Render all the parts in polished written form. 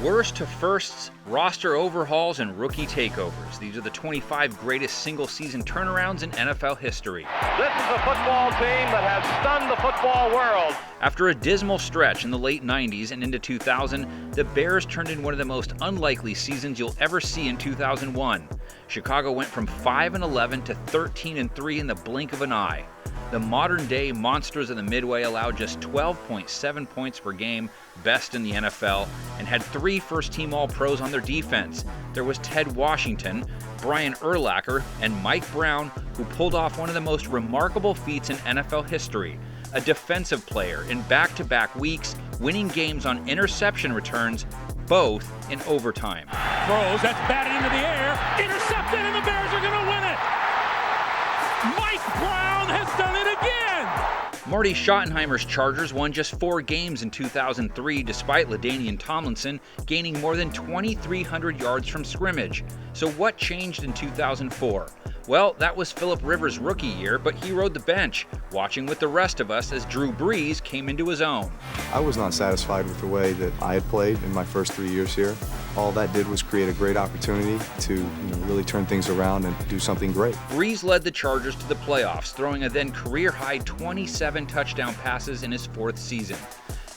Worst to firsts, roster overhauls, and rookie takeovers. These are the 25 greatest single-season turnarounds in NFL history. This is a football team that has stunned the football world. After a dismal stretch in the late 90s and into 2000, the Bears turned in one of the most unlikely seasons you'll ever see in 2001. Chicago went from 5-11 to 13-3 in the blink of an eye. The modern-day monsters of the Midway allowed just 12.7 points per game, best in the NFL, and had 3 first-team All-Pros on their defense. There was Ted Washington, Brian Urlacher, and Mike Brown, who pulled off one of the most remarkable feats in NFL history. A defensive player in back-to-back weeks, winning games on interception returns, both in overtime. Throws, that's batted into the air, intercepted, and the Bears are going to win it! Mike Brown has done it again! Marty Schottenheimer's Chargers won just 4 games in 2003 despite LaDainian Tomlinson gaining more than 2,300 yards from scrimmage. So what changed in 2004? Well, that was Philip Rivers' rookie year, but he rode the bench, watching with the rest of us as Drew Brees came into his own. I was not satisfied with the way that I had played in my first 3 years here. All that did was create a great opportunity to really turn things around and do something great. Brees led the Chargers to the playoffs, throwing a then career-high 27 touchdown passes in his 4th season.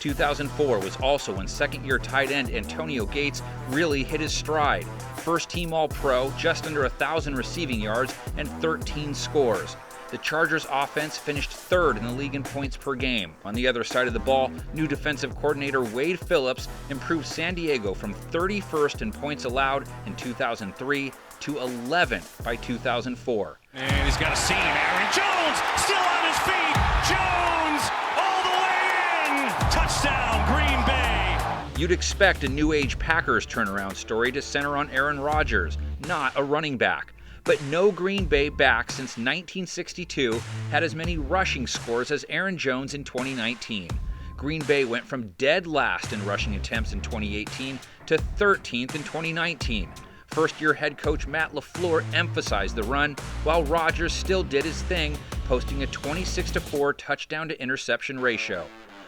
2004 was also when second-year tight end Antonio Gates really hit his stride. First-team All-Pro, just under 1,000 receiving yards and 13 scores. The Chargers offense finished 3rd in the league in points per game. On the other side of the ball, new defensive coordinator Wade Phillips improved San Diego from 31st in points allowed in 2003 to 11th by 2004. And he's got a seam. Aaron Jones still on his feet. Jones all the way in. Touchdown, Green Bay. You'd expect a New Age Packers turnaround story to center on Aaron Rodgers, not a running back. But no Green Bay back since 1962 had as many rushing scores as Aaron Jones in 2019. Green Bay went from dead last in rushing attempts in 2018 to 13th in 2019. First-year head coach Matt LaFleur emphasized the run, while Rodgers still did his thing, posting a 26-4 touchdown-to-interception ratio.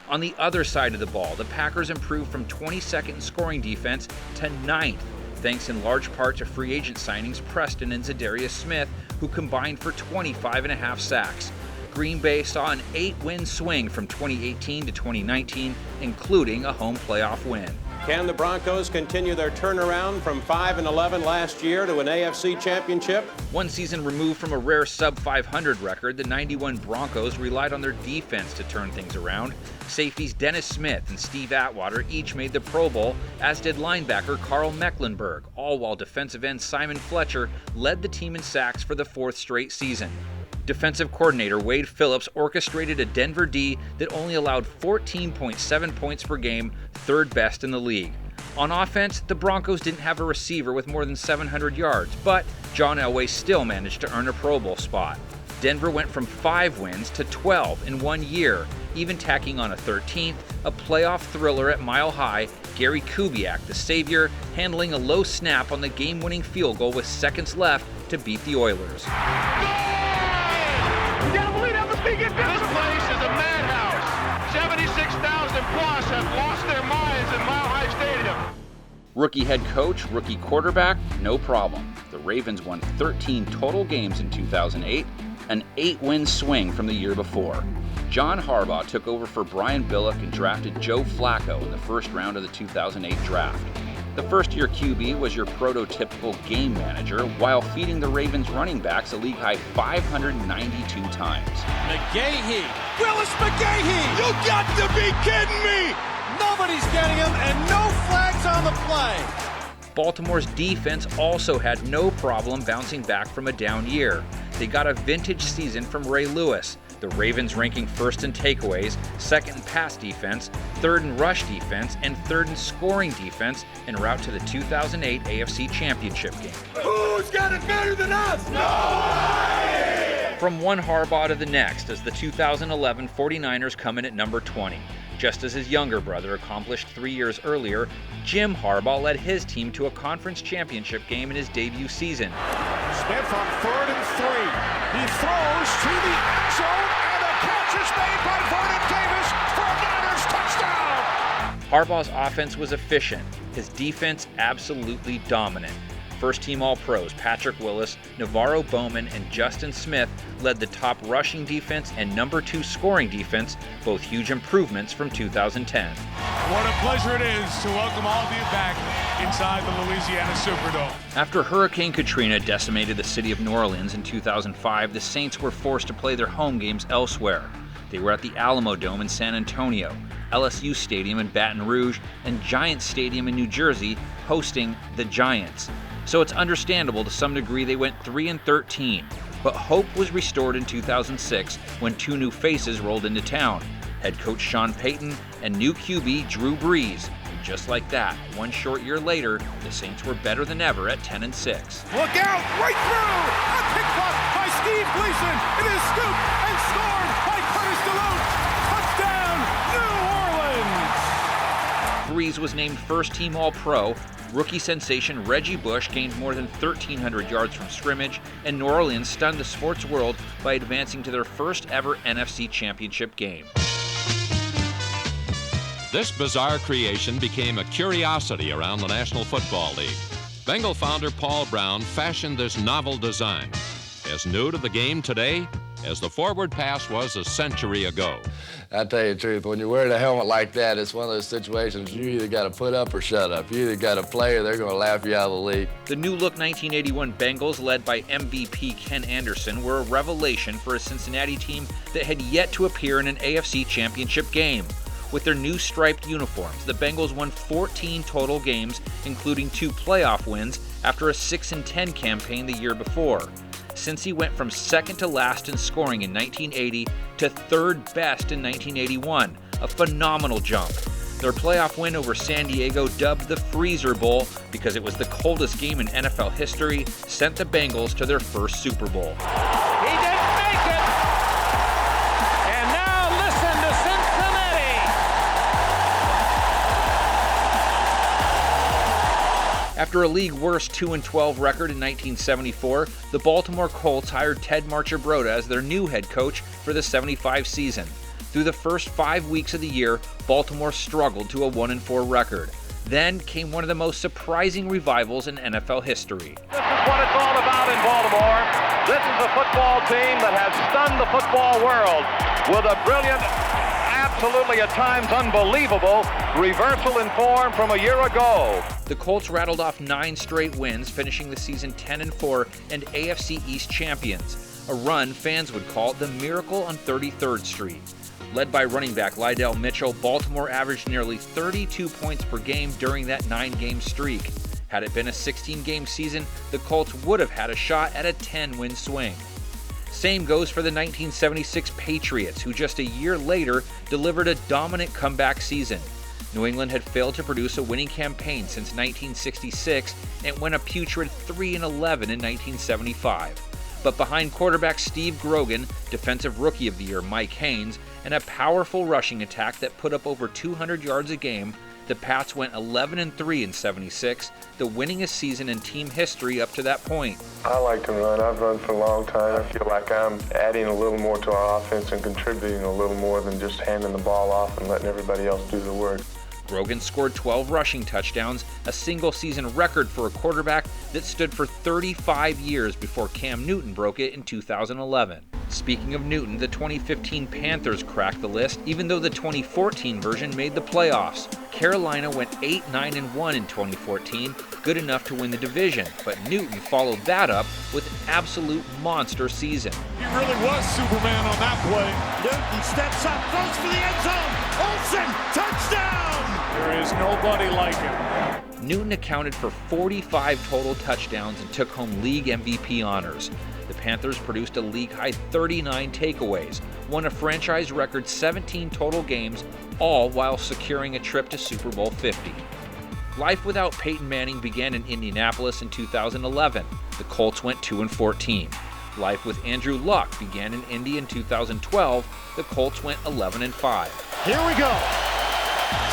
On the other side of the ball, the Packers improved from 22nd in scoring defense to 9th, thanks in large part to free agent signings Preston and Zadarius Smith, who combined for 25.5 sacks. Green Bay saw an 8-win swing from 2018 to 2019, including a home playoff win. Can the Broncos continue their turnaround from 5-11 last year to an AFC championship? One season removed from a rare sub-500 record, the 91 Broncos relied on their defense to turn things around. Safeties Dennis Smith and Steve Atwater each made the Pro Bowl, as did linebacker Carl Mecklenburg, all while defensive end Simon Fletcher led the team in sacks for the 4th straight season. Defensive coordinator Wade Phillips orchestrated a Denver D that only allowed 14.7 points per game, 3rd best in the league. On offense, the Broncos didn't have a receiver with more than 700 yards, but John Elway still managed to earn a Pro Bowl spot. Denver went from 5 wins to 12 in 1 year, even tacking on a 13th, a playoff thriller at Mile High, Gary Kubiak, the savior, handling a low snap on the game-winning field goal with seconds left to beat the Oilers. You gotta believe that must be good. This place is a madhouse. 76,000 plus have lost their minds in Mile High Stadium. Rookie head coach, rookie quarterback, no problem. The Ravens won 13 total games in 2008, an 8-win swing from the year before. John Harbaugh took over for Brian Billick and drafted Joe Flacco in the first round of the 2008 draft. The first-year QB was your prototypical game manager, while feeding the Ravens running backs a league-high 592 times. McGahee. Willis McGahee. You got to be kidding me. Nobody's getting him, and no flags on the play. Baltimore's defense also had no problem bouncing back from a down year. They got a vintage season from Ray Lewis, the Ravens ranking 1st in takeaways, 2nd in pass defense, 3rd in rush defense, and 3rd in scoring defense en route to the 2008 AFC Championship game. Who's got it better than us? Nobody! From one Harbaugh to the next as the 2011 49ers come in at number 20. Just as his younger brother accomplished 3 years earlier, Jim Harbaugh led his team to a conference championship game in his debut season. Smith on 3rd and 3. He throws to the end zone, and a catch is made by Vernon Davis for a Niners touchdown. Harbaugh's offense was efficient. His defense absolutely dominant. First-team All-Pros Patrick Willis, Navarro Bowman, and Justin Smith led the top rushing defense and number 2 scoring defense, both huge improvements from 2010. What a pleasure it is to welcome all of you back inside the Louisiana Superdome. After Hurricane Katrina decimated the city of New Orleans in 2005, the Saints were forced to play their home games elsewhere. They were at the Alamo Dome in San Antonio, LSU Stadium in Baton Rouge, and Giants Stadium in New Jersey, hosting the Giants. So it's understandable to some degree they went 3-13. But hope was restored in 2006 when 2 new faces rolled into town, head coach Sean Payton and new QB Drew Brees. And just like that, 1 short year later, the Saints were better than ever at 10-6. Look out, right through! A pick block by Steve Gleason. It is scooped and scored by Curtis DeLoach. Touchdown, New Orleans! Brees was named first-team All-Pro. Rookie sensation Reggie Bush gained more than 1,300 yards from scrimmage, and New Orleans stunned the sports world by advancing to their first ever NFC Championship game. This bizarre creation became a curiosity around the National Football League. Bengal founder Paul Brown fashioned this novel design, as new to the game today as the forward pass was a century ago. I tell you the truth, when you're wearing a helmet like that, it's one of those situations you either got to put up or shut up. You either got to play or they're going to laugh you out of the league. The new-look 1981 Bengals, led by MVP Ken Anderson, were a revelation for a Cincinnati team that had yet to appear in an AFC Championship game. With their new striped uniforms, the Bengals won 14 total games, including 2 playoff wins after a 6-10 campaign the year before. Cincy went from second to last in scoring in 1980 to third best in 1981, a phenomenal jump. Their playoff win over San Diego, dubbed the Freezer Bowl because it was the coldest game in NFL history, sent the Bengals to their first Super Bowl. He didn't make it. And now listen to Cincinnati. After a league-worst 2-12 record in 1974, the Baltimore Colts hired Ted Marchibroda as their new head coach for the '75 season. Through the first 5 weeks of the year, Baltimore struggled to a 1-4 record. Then came one of the most surprising revivals in NFL history. This is what it's all about in Baltimore. This is a football team that has stunned the football world with a brilliant, absolutely at times unbelievable, reversal in form from a year ago. The Colts rattled off 9 straight wins, finishing the season 10-4 and AFC East champions, a run fans would call the Miracle on 33rd Street. Led by running back Lydell Mitchell, Baltimore averaged nearly 32 points per game during that 9-game streak. Had it been a 16-game season, the Colts would have had a shot at a 10-win swing. Same goes for the 1976 Patriots, who just a year later delivered a dominant comeback season. New England had failed to produce a winning campaign since 1966 and went a putrid 3-11 in 1975. But behind quarterback Steve Grogan, Defensive Rookie of the Year Mike Haynes, and a powerful rushing attack that put up over 200 yards a game, the Pats went 11-3 in '76, the winningest season in team history up to that point. I like to run. I've run for a long time. I feel like I'm adding a little more to our offense and contributing a little more than just handing the ball off and letting everybody else do the work. Grogan scored 12 rushing touchdowns, a single-season record for a quarterback that stood for 35 years before Cam Newton broke it in 2011. Speaking of Newton, the 2015 Panthers cracked the list, even though the 2014 version made the playoffs. Carolina went 8-9-1 in 2014, good enough to win the division, but Newton followed that up with an absolute monster season. He really was Superman on that play. Newton steps up, throws for the end zone. Olsen, touchdown! There is nobody like him. Newton accounted for 45 total touchdowns and took home league MVP honors. The Panthers produced a league-high 39 takeaways, won a franchise record 17 total games, all while securing a trip to Super Bowl 50. Life without Peyton Manning began in Indianapolis in 2011. The Colts went 2-14. Life with Andrew Luck began in Indy in 2012. The Colts went 11-5. Here we go.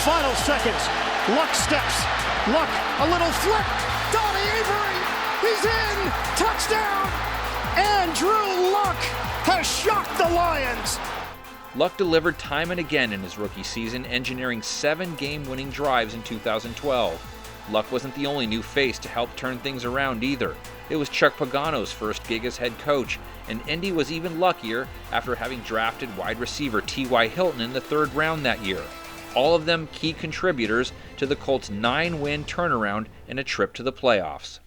Final seconds. Luck steps. Luck, a little flip. Donnie Avery, he's in. Touchdown. Andrew Luck has shocked the Lions. Luck delivered time and again in his rookie season, engineering 7 game-winning drives in 2012. Luck wasn't the only new face to help turn things around either. It was Chuck Pagano's first gig as head coach, and Indy was even luckier after having drafted wide receiver T.Y. Hilton in the 3rd round that year. All of them key contributors to the Colts' 9-win turnaround and a trip to the playoffs.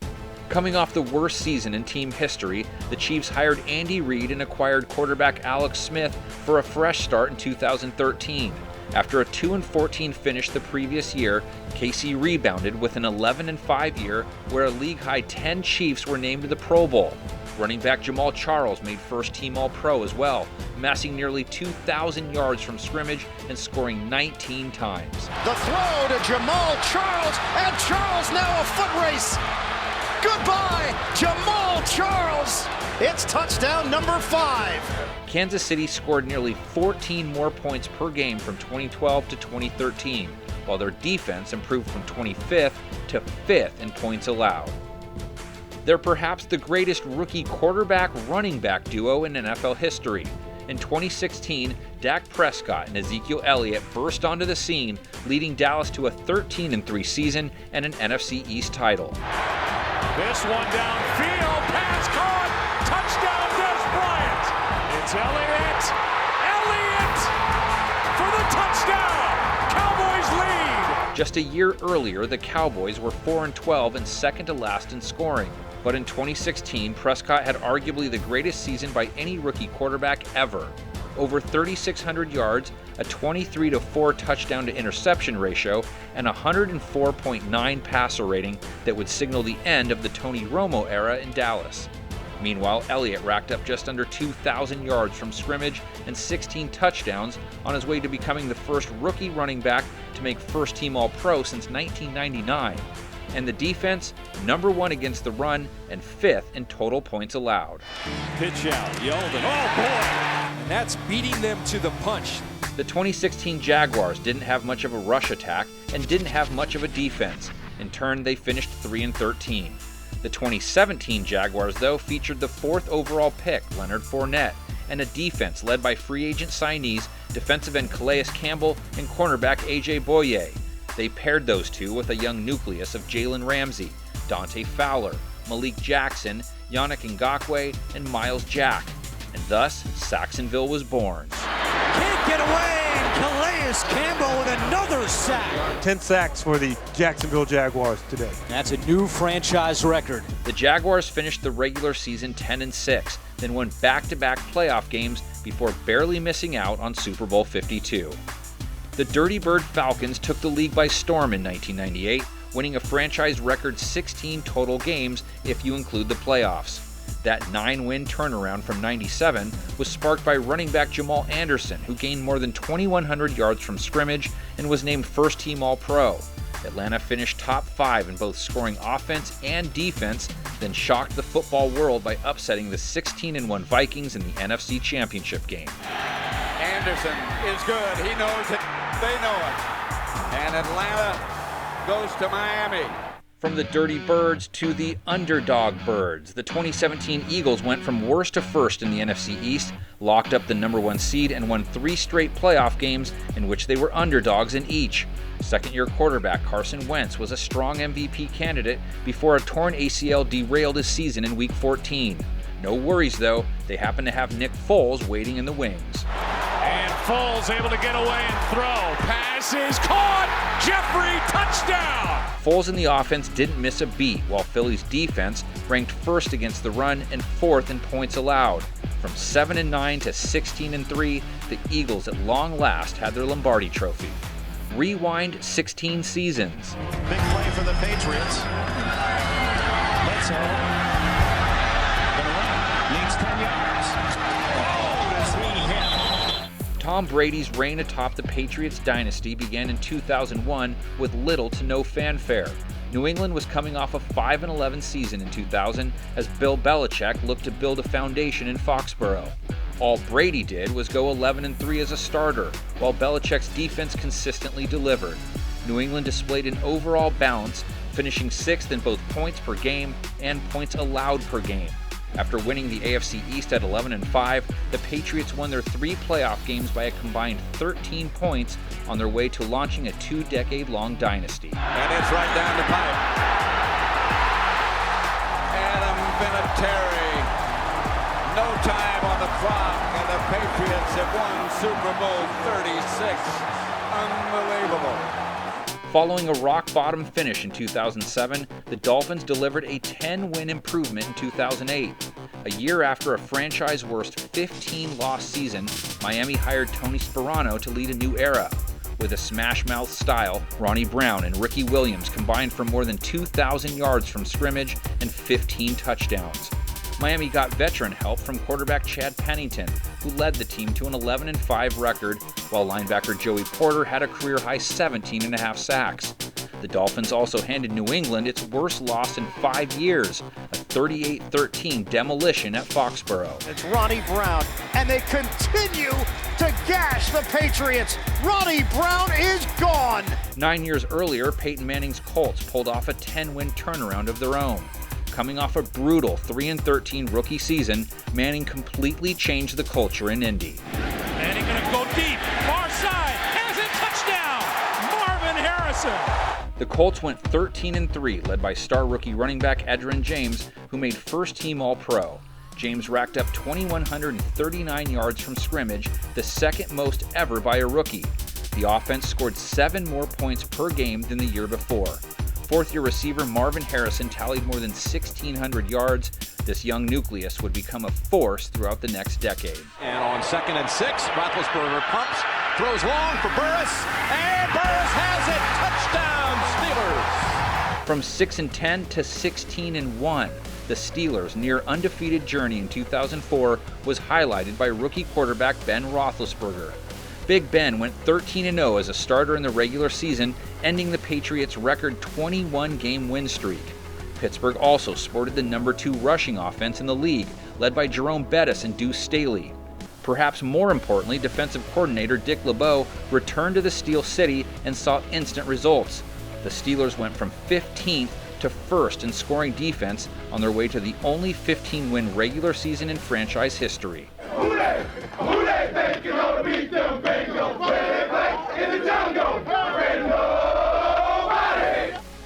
Coming off the worst season in team history, the Chiefs hired Andy Reid and acquired quarterback Alex Smith for a fresh start in 2013. After a 2-14 finish the previous year, KC rebounded with an 11-5 year where a league-high 10 Chiefs were named to the Pro Bowl. Running back Jamal Charles made first-team All-Pro as well, amassing nearly 2,000 yards from scrimmage and scoring 19 times. The throw to Jamal Charles, and Charles now a foot race. Goodbye, Jamal Charles. It's touchdown number 5. Kansas City scored nearly 14 more points per game from 2012 to 2013, while their defense improved from 25th to 5th in points allowed. They're perhaps the greatest rookie quarterback-running back duo in NFL history. In 2016, Dak Prescott and Ezekiel Elliott burst onto the scene, leading Dallas to a 13-3 season and an NFC East title. This one downfield, pass caught, touchdown Des Bryant. It's Elliott for the touchdown. Cowboys lead. Just a year earlier, the Cowboys were 4-12 and second to last in scoring. But in 2016, Prescott had arguably the greatest season by any rookie quarterback ever. Over 3,600 yards, a 23-4 touchdown to interception ratio, and a 104.9 passer rating that would signal the end of the Tony Romo era in Dallas. Meanwhile, Elliott racked up just under 2,000 yards from scrimmage and 16 touchdowns on his way to becoming the first rookie running back to make first-team All-Pro since 1999. And the defense, number 1 against the run and 5th in total points allowed. Pitch out, Yeldon, oh boy! And that's beating them to the punch. The 2016 Jaguars didn't have much of a rush attack and didn't have much of a defense. In turn, they finished 3-13. The 2017 Jaguars, though, featured the 4th overall pick, Leonard Fournette, and a defense led by free agent signees, defensive end Calais Campbell and cornerback A.J. Boye. They paired those two with a young nucleus of Jalen Ramsey, Dante Fowler, Malik Jackson, Yannick Ngakoue, and Miles Jack. And thus, Saxonville was born. Can't get away, and Calais Campbell with another sack. 10 sacks for the Jacksonville Jaguars today. That's a new franchise record. The Jaguars finished the regular season 10-6, then won back-to-back playoff games before barely missing out on Super Bowl 52. The Dirty Bird Falcons took the league by storm in 1998, winning a franchise record 16 total games if you include the playoffs. That 9-win turnaround from 97 was sparked by running back Jamal Anderson, who gained more than 2,100 yards from scrimmage and was named first-team All-Pro. Atlanta finished top 5 in both scoring offense and defense, then shocked the football world by upsetting the 16-1 Vikings in the NFC Championship game. Anderson is good. He knows it. They know it. And Atlanta goes to Miami. From the Dirty Birds to the Underdog Birds, the 2017 Eagles went from worst to first in the NFC East, locked up the number 1 seed, and won 3 straight playoff games in which they were underdogs in each. Second-year quarterback Carson Wentz was a strong MVP candidate before a torn ACL derailed his season in Week 14. No worries, though. They happen to have Nick Foles waiting in the wings. And Foles able to get away and throw. Pass is caught. Jeffrey, touchdown. Foles in the offense didn't miss a beat, while Philly's defense ranked first against the run and 4th in points allowed. From 7-9 to 16-3, the Eagles at long last had their Lombardi trophy. Rewind 16 seasons. Big play for the Patriots. Bledsoe. Leads 10 yards. Oh, that's really hit. Tom Brady's reign atop the Patriots dynasty began in 2001 with little to no fanfare. New England was coming off a 5-11 season in 2000 as Bill Belichick looked to build a foundation in Foxborough. All Brady did was go 11-3 as a starter, while Belichick's defense consistently delivered. New England displayed an overall balance, finishing 6th in both points per game and points allowed per game. After winning the AFC East at 11-5, the Patriots won their 3 playoff games by a combined 13 points on their way to launching a 2-decade-long dynasty. And it's right down the pipe. Adam Vinatieri. No time on the clock, and the Patriots have won Super Bowl 36. Unbelievable. Following a rock-bottom finish in 2007, the Dolphins delivered a 10-win improvement in 2008. A year after a franchise-worst 15-loss season, Miami hired Tony Sparano to lead a new era. With a smash-mouth style, Ronnie Brown and Ricky Williams combined for more than 2,000 yards from scrimmage and 15 touchdowns. Miami got veteran help from quarterback Chad Pennington, who led the team to an 11-5 record, while linebacker Joey Porter had a career-high 17.5 sacks. The Dolphins also handed New England its worst loss in 5 years, a 38-13 demolition at Foxborough. It's Ronnie Brown, and they continue to gash the Patriots. Ronnie Brown is gone. 9 years earlier, Peyton Manning's Colts pulled off a 10-win turnaround of their own. Coming off a brutal 3-13 rookie season, Manning completely changed the culture in Indy. Manning going to go deep, far side, has it, touchdown, Marvin Harrison. The Colts went 13-3, led by star rookie running back Edgerrin James, who made first-team All-Pro. James racked up 2,139 yards from scrimmage, the second most ever by a rookie. The offense scored 7 more points per game than the year before. Fourth-year receiver Marvin Harrison tallied more than 1,600 yards. This young nucleus would become a force throughout the next decade. And on 2nd and 6, Roethlisberger pumps, throws long for Burris, and Burris has it. Touchdown, Steelers! From 6-10 to 16-1, the Steelers' near undefeated journey in 2004 was highlighted by rookie quarterback Ben Roethlisberger. Big Ben went 13-0 as a starter in the regular season, ending the Patriots' record 21-game win streak. Pittsburgh also sported the number 2 rushing offense in the league, led by Jerome Bettis and Deuce Staley. Perhaps more importantly, defensive coordinator Dick LeBeau returned to the Steel City and saw instant results. The Steelers went from 15th to 1st in scoring defense on their way to the only 15-win regular season in franchise history. Hooray! Hooray! Think you're gonna beat them Bengals when they play in the jungle. Nobody!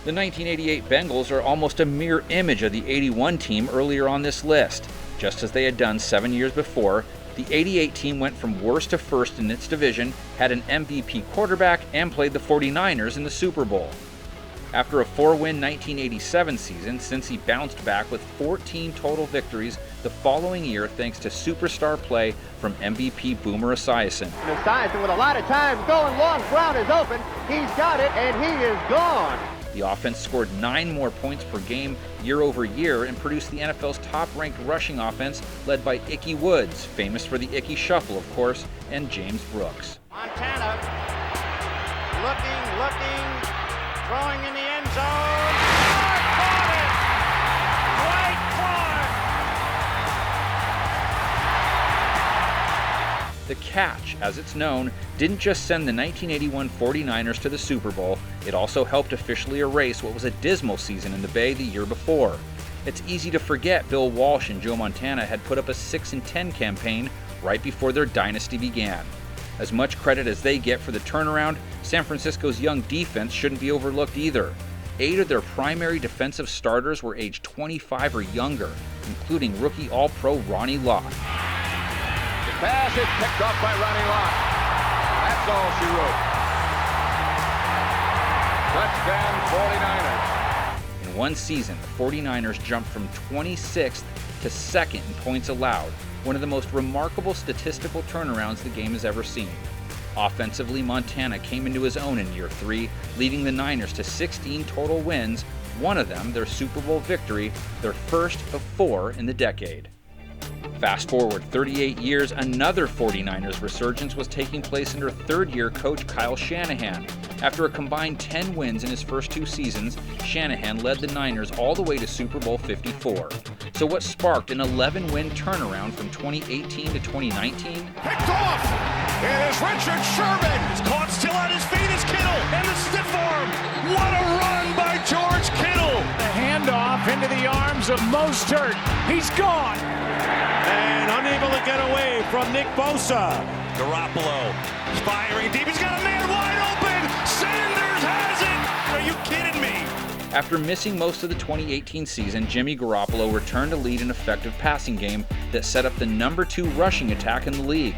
The 1988 Bengals are almost a mirror image of the 81 team earlier on this list. Just as they had done 7 years before, the 88 team went from worst to first in its division, had an MVP quarterback, and played the 49ers in the Super Bowl. After a 4-win 1987 season, Cincy bounced back with 14 total victories the following year thanks to superstar play from MVP Boomer Esiason. Esiason with a lot of time going long. Brown is open. He's got it, and he is gone. The offense scored 9 more points per game year over year and produced the NFL's top-ranked rushing offense led by Ickey Woods, famous for the Ickey Shuffle, of course, and James Brooks. Montana looking, throwing in the end zone. Caught it! Dwight Clark! The catch, as it's known, didn't just send the 1981 49ers to the Super Bowl, it also helped officially erase what was a dismal season in the Bay the year before. It's easy to forget Bill Walsh and Joe Montana had put up a 6-10 campaign right before their dynasty began. As much credit as they get for the turnaround, San Francisco's young defense shouldn't be overlooked either. 8 of their primary defensive starters were aged 25 or younger, including rookie All-Pro Ronnie Lott. The pass is picked up by Ronnie Lott. That's all she wrote. Touchdown 49ers. In one season, the 49ers jumped from 26th to 2nd in points allowed, one of the most remarkable statistical turnarounds the game has ever seen. Offensively, Montana came into his own in year 3, leading the Niners to 16 total wins, one of them their Super Bowl victory, their first of 4 in the decade. Fast forward 38 years, another 49ers resurgence was taking place under third-year coach Kyle Shanahan. After a combined 10 wins in his first 2 seasons, Shanahan led the Niners all the way to Super Bowl 54. So what sparked an 11-win turnaround from 2018 to 2019? Picked off! It is Richard Sherman! He's caught still on his feet is Kittle! And the stiff arm! What a run by George Kittle! The handoff into the arms arms of Mostert. He's gone. And unable to get away from Nick Bosa. Garoppolo firing deep. He's got a man wide open. Sanders has it. Are you kidding me? After missing most of the 2018 season, Jimmy Garoppolo returned to lead an effective passing game that set up the #2 rushing attack in the league.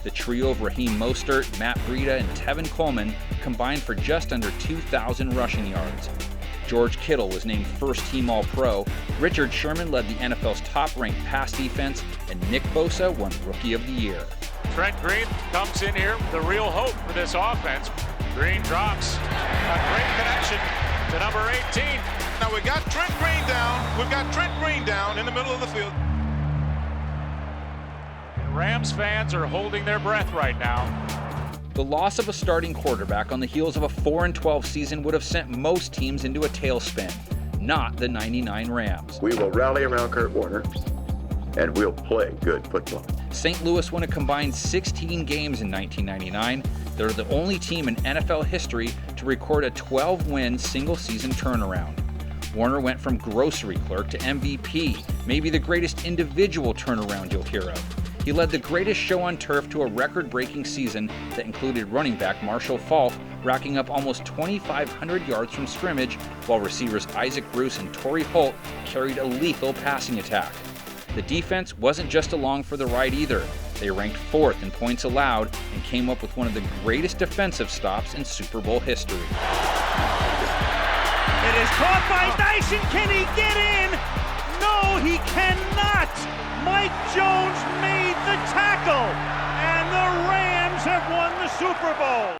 The trio of Raheem Mostert, Matt Breida, and Tevin Coleman combined for just under 2,000 rushing yards. George Kittle was named first-team All-Pro, Richard Sherman led the NFL's top-ranked pass defense, and Nick Bosa won Rookie of the Year. Trent Green comes in here, the real hope for this offense. Green drops a great connection to number 18. Now we got Trent Green down. We've got Trent Green down in the middle of the field. Rams fans are holding their breath right now. The loss of a starting quarterback on the heels of a 4-12 season would have sent most teams into a tailspin, not the '99 Rams. We will rally around Kurt Warner, and we'll play good football. St. Louis won a combined 16 games in 1999. They're the only team in NFL history to record a 12-win single-season turnaround. Warner went from grocery clerk to MVP, maybe the greatest individual turnaround you'll hear of. He led the greatest show on turf to a record-breaking season that included running back Marshall Faulk racking up almost 2,500 yards from scrimmage, while receivers Isaac Bruce and Torrey Holt carried a lethal passing attack. The defense wasn't just along for the ride either. They ranked 4th in points allowed and came up with one of the greatest defensive stops in Super Bowl history. It is caught by Dyson. Can he get in? No, he cannot. Mike Jones made the tackle, and the Rams have won the Super Bowl.